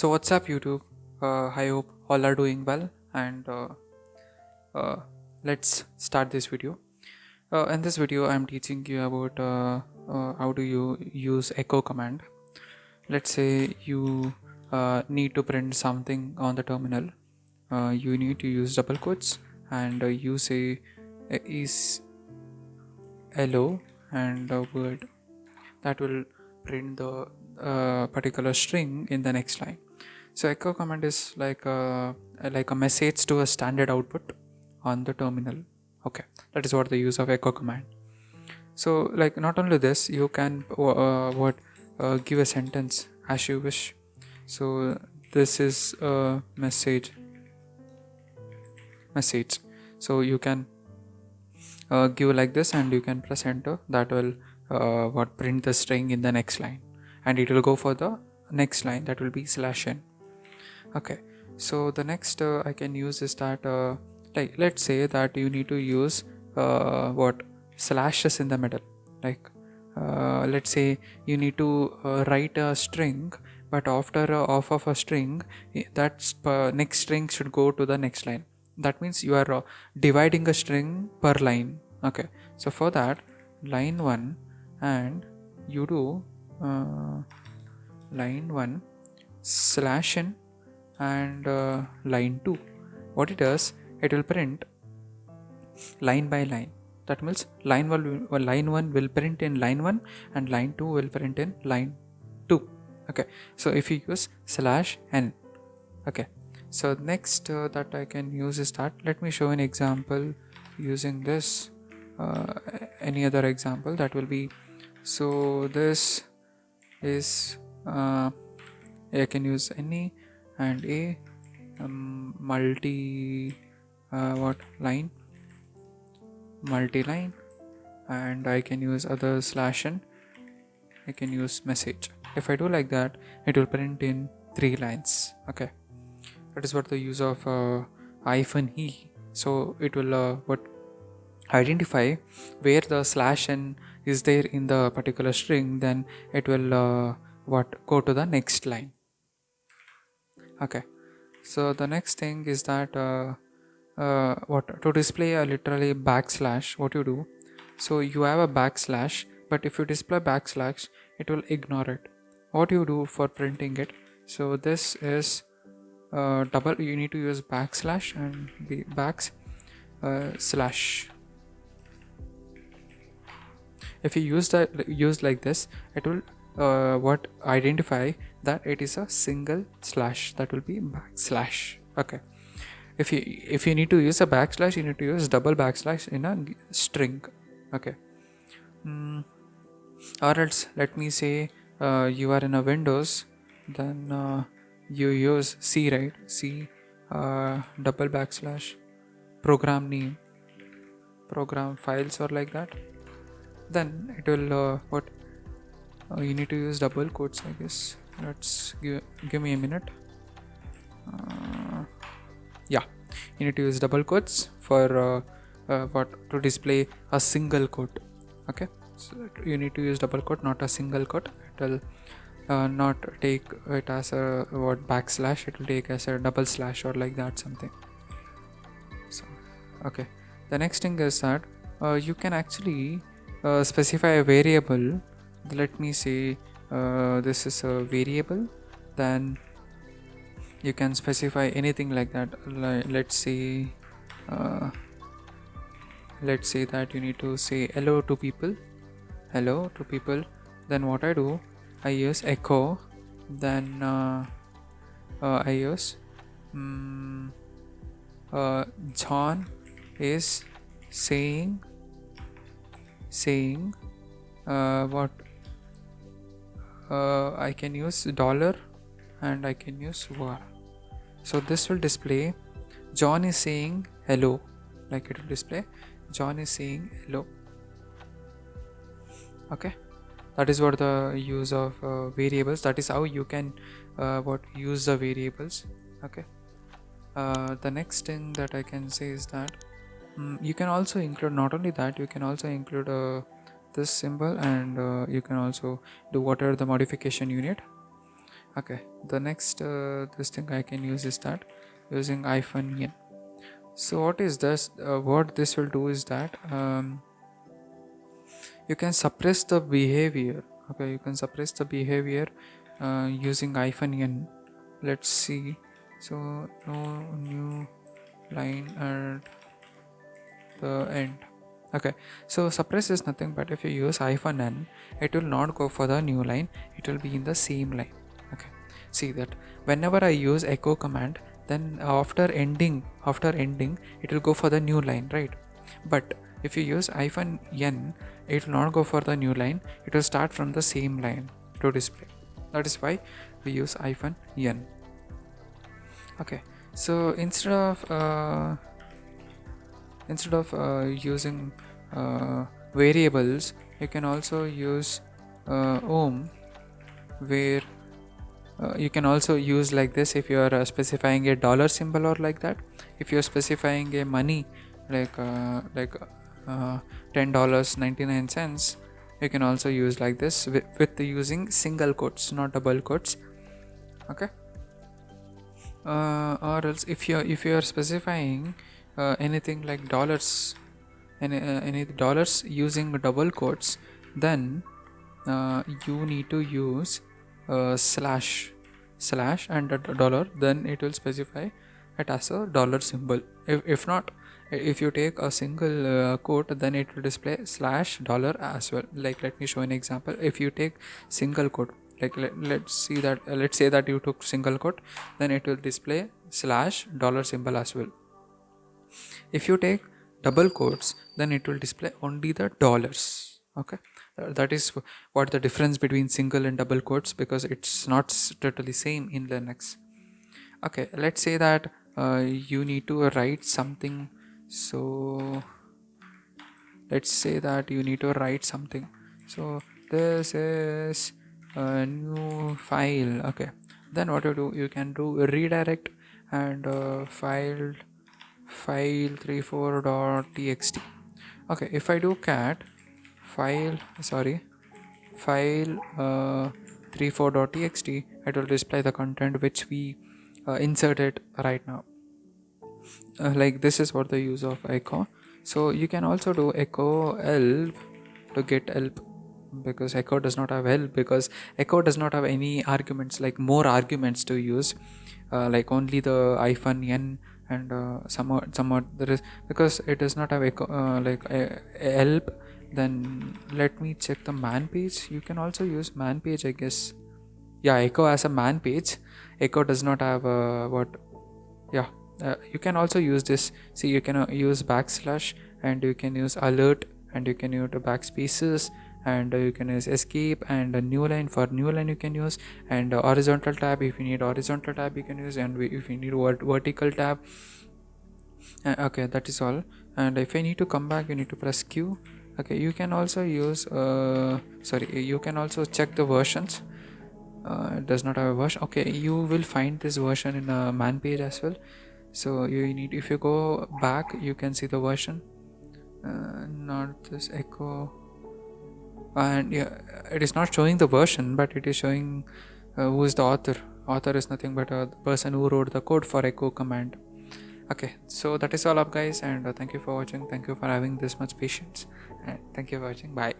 So what's up YouTube? I hope all are doing well, and uh, let's start this video. In this video I'm teaching you about how do you use echo command. Let's say you need to print something on the terminal. You need to use double quotes, and you say is hello and a word that will print the particular string in the next line. So echo command is like a message to a standard output on the terminal. Okay, that is what the use of echo command. So like not only this, you can what give a sentence as you wish. So this is a message. So you can give like this, and you can press enter. That will what print the string in the next line, and it will go for the next line, that will be /n. Okay, so the next I can use is that like let's say that you need to use what slashes in the middle. Like let's say you need to write a string, but after off of a string, that next string should go to the next line. That means you are dividing a string per line. Okay, so for that, line 1, and you do line 1 /n, and line 2. What it does, it will print line by line. That means line 1 will print in line 1, and line 2 will print in line 2. Okay, so if you use /n. Okay, so next that I can use is that, let me show an example using this. Any other example that will be, so this is I can use any and a multi multi-line, and I can use other /n. I can use message. If I do like that, it will print in 3 lines. Okay, that is what the use of -e. So it will what identify where the /n is there in the particular string, then it will what go to the next line. Okay, so the next thing is that what to display a literally backslash, what you do, so you have a backslash, but if you display backslash, it will ignore it. What you do for printing it, so this is double, you need to use backslash and the slash. If you use like this, it will what identify that it is a single slash, that will be backslash. Okay, if you need to use a backslash, you need to use double backslash in a string. Okay, or else let me say you are in a Windows, then you use C, right? C double backslash program name, program files, or like that, then it will what you need to use double quotes, I guess. Let's give me a minute. Yeah, you need to use double quotes for what to display a single quote. Okay, so you need to use double quote, not a single quote. It will not take it as a what backslash, it will take as a double slash or like that something. So okay, the next thing is that you can actually specify a variable. Let me say this is a variable, then you can specify anything like that. Let's say that you need to say hello to people, then what I do, I use echo, then I use John is saying what I can use dollar, and I can use war. So this will display John is saying hello, like it will display John is saying hello. Okay, that is what the use of variables. That is how you can what use the variables. Okay, the next thing that I can say is that you can also include, not only that, you can also include this symbol, and you can also do whatever the modification you need. Okay, the next this thing I can use is that using -n. So what is this? What this will do is that you can suppress the behavior. Okay, you can suppress the behavior using -n. Let's see. So no new line at the end. Okay, so suppress is nothing but if you use -n, it will not go for the new line, it will be in the same line. Okay, see that whenever I use echo command, then after ending it will go for the new line, right? But if you use -n, it will not go for the new line, it will start from the same line to display. That is why we use -n. Okay, so instead of using variables, you can also use ohm, where you can also use like this if you are specifying a dollar symbol or like that. If you are specifying a money like $10.99, you can also use like this with using single quotes, not double quotes. Okay, or else if you are specifying anything like dollars, any dollars using double quotes, then you need to use slash and a dollar, then it will specify it as a dollar symbol. If not, if you take a single quote, then it will display slash dollar as well. Like, let me show an example. If you take single quote, like let's say that you took single quote, then it will display slash dollar symbol as well. If you take double quotes, then it will display only the dollars. Okay, that is what the difference between single and double quotes, because it's not totally same in Linux. Okay, let's say that you need to write something. So let's say that you need to write something. So this is a new file. Okay, then what you do, you can do a redirect and file34.txt. okay, if I do cat file34.txt, it will display the content which we inserted right now. Like, this is what the use of echo. So you can also do echo help to get help, because echo does not have help, because echo does not have any arguments, like more arguments to use, like only the -n and somewhat there is, because it does not have echo like a help. Then let me check the man page. You can also use man page, I guess. Yeah, echo as a man page. Echo does not have what yeah you can also use this. See, you can use backslash, and you can use alert, and you can use the backspaces, and you can use escape, and a new line. For new line you can use, and horizontal tab, if you need horizontal tab you can use, and if you need vertical tab. Okay, that is all. And if I need to come back, you need to press Q. Okay, you can also use you can also check the versions. It does not have a version. Okay, you will find this version in a man page as well. So you need, if you go back, you can see the version, not this echo, and yeah, it is not showing the version, but it is showing who is the author is nothing but the person who wrote the code for echo command. Okay, so that is all up, guys, and thank you for watching. Thank you for having this much patience, and thank you for watching. Bye.